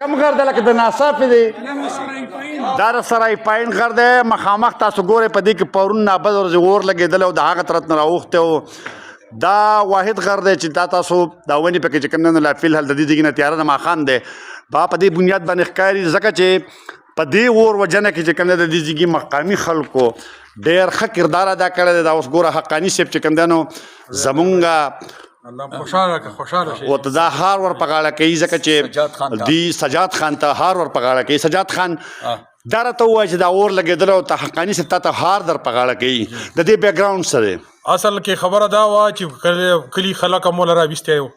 کم غر دی لکه د ناڅاپي دی دا د سرای پاین غر دی مخامخ تاسو ګورئ په دې کې پرون نابد ورځې اور لګېدلی او د هغه طرف نه راوښتی و دا واحد غر دی چې دا تاسو دا ونې پکې چې کوم دی لا فلحال د دې ځای نه تیاره د ماښام دی په دې بنیاد باندې ښکاري ځکه چې په دې اور وجنه کې چې کوم دی د دې ځای مقامي خلکو ډېر ښه کردار ادا کړی دی دا اوس ګوره حقاني صاحب چې کوم دی نو زمونږ ورته دا هار ور په غاړه کوي ځکه چې دی سجاد خان ته هار ور په غاړه کوي سجاد خان دا راته ووایه چې دا اور لګېدلی او ته حقاني صاحب تا ته هار در په غاړه کوي د دې بیک ګراونډ څه دی اصل کې خبره دا وه چې کلي خلک هم وله راویستی و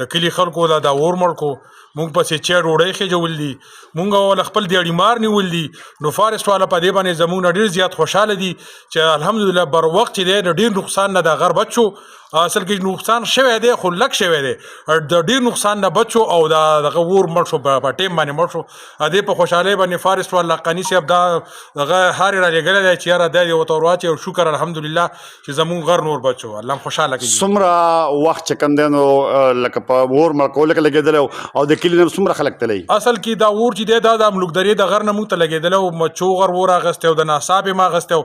د کلي خلکو له دا اور مړ کو مونږ پسې چای ډوډۍ خېجول دي مونږ ول خپل دیاړي مار نیول دي نو فارسټ والا په دې باندې زموږ نه ډېر زیات خوشحاله دي چې الحمدلله بر وخت چې دی د ډېر نقصان نه دا غر بچ شو اصل کې نقصان شوی دی خو لږ شوی دی د ډېر نقصان نه بچ شو او دا دغه اور مړ شو په ټیم باندې مړ شو دې په خوشحالۍ باندې فارسټ والا حقاني صاحب دا دغه هارې رالیږلی دی چې یاره دا یې ورته ور واچوي او شکر الحمدلله چې زموږ غر نور بچ شو الله هم خوشحاله کړي څومره وخت چې کوم دی نو لکه په اور مړ کولو کې لګېدلی او د کلي نه څومره خلک تللی اصل کې دا اور چې دی دا د ملوکدرې د غر نه مونږ ته لګېدلی او مچو غر اور اخیستی او د ناڅاپې م اخیستی او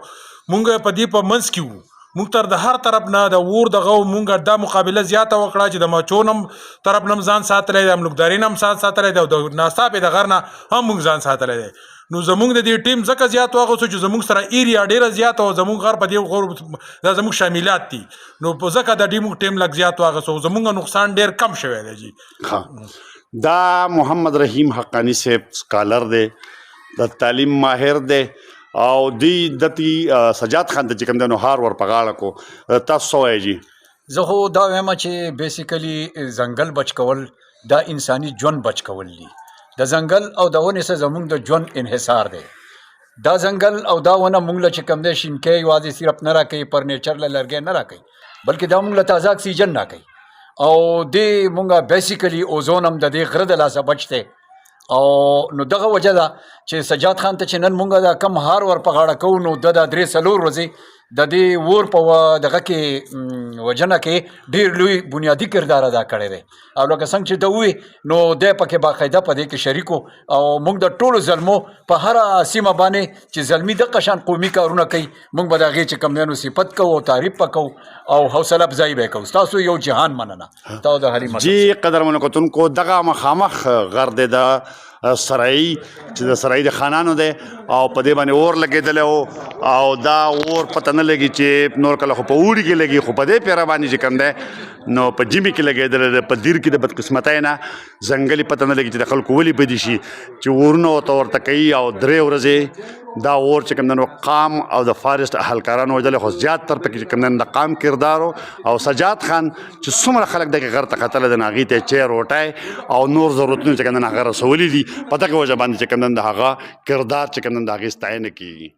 مونږ په دې په منځ کې وو مونږ تر د هر طرف نه د اور دغه مونږ دا مقابله زیاته وکړه چې د مچو نه هم طرف نه هم ځان ساتلی دی د ملوکدارۍ نه هم ځان ساتلی دی او د ناڅاپې د غر نه هم مونږ ځان ساتلی دی نو زمونږ د دې ټیم ځکه زیات واغوستو چې زمونږ سره ایریا ډېره زیاته او زمونږ غر په دې غور دا زمونږ شاملات دي نو په ځکه د دې ټیم لږ زیات واغوستو زمونږ نقصان ډېر کم شوی دی جی دا محمد رحیم حقانی صاحب سکالر دی د تعلیم ماهر دی او دی دتی سجاد خان ته چې کوم دی نو هار ور په غاړه کو تاسو څه وایئ جی زه خو دا وایم چې بیسیکلی ځنګل بچ کول دا انساني ژوند بچ کول دي د ځنګل او د ونې څخه زموږ د ژوند انحصار دی دا ځنګل او دا ونه موږ له چې کوم دی شینکۍ یوازې صرف نه راکوي فرنیچر له لرګی نه راکوي بلکې دا موږ له تازه اکسیجن راکوي او دې مونږه بیسیکلی اوزون هم د دې غره د لاسه بچ دی او نو دغه وجه ده چې سجاد خان ته چې نن مونږ دا کم هار ور په غاړه کوو نو د 3-4 ورځې د دې اور په دغه کې وجنه کې ډېر لوی بنیادي کردار ادا کړی دی او لکه څنګه چې ته ووایې نو دی پکې باقاعده په دې کې شریک و او موږ د ټولو زلمو په هره سیمه باندې چې زلمي دغه شان قومي کارونه کوي موږ به د هغې چې کوم دی نو صفت کوو او تعریف به کوو او حوصله افزایي به یې کوو ستاسو یو جهان مننه تا د هرې جی قدرمنو کتونکو دغه مخامخ غر دی د سرای چې د سرای د خانانو دی او په دې باندې اور لګېدلی او دا اور پته نه لګي چې نور کله خو په اوړي کې لګي خو په دې پیره باندې چې کوم دی نو په ژمي کې لګېدلی دی په دیر کې د بدقسمتۍ نه ځنګلي پته نه لګي چې د خلکو ولې بدي شي چې اورونه ورته کوي او 3 ورځې دا اور چې کوم دی نو قام او د فارسټ اهلکارانو وجلې خو زیات تر پکې چې کوم دی د قام کردار او سجاد خان چې څومره خلک دغې غر ته ختلی دی نو هغې ته یې چای روټۍ او نور ضرورتونه چې کوم دی هغه رسولي دي په دغه وجه باندې چې کوم دی د هغه کردار چې کوم دی د هغې ستاینه کېږي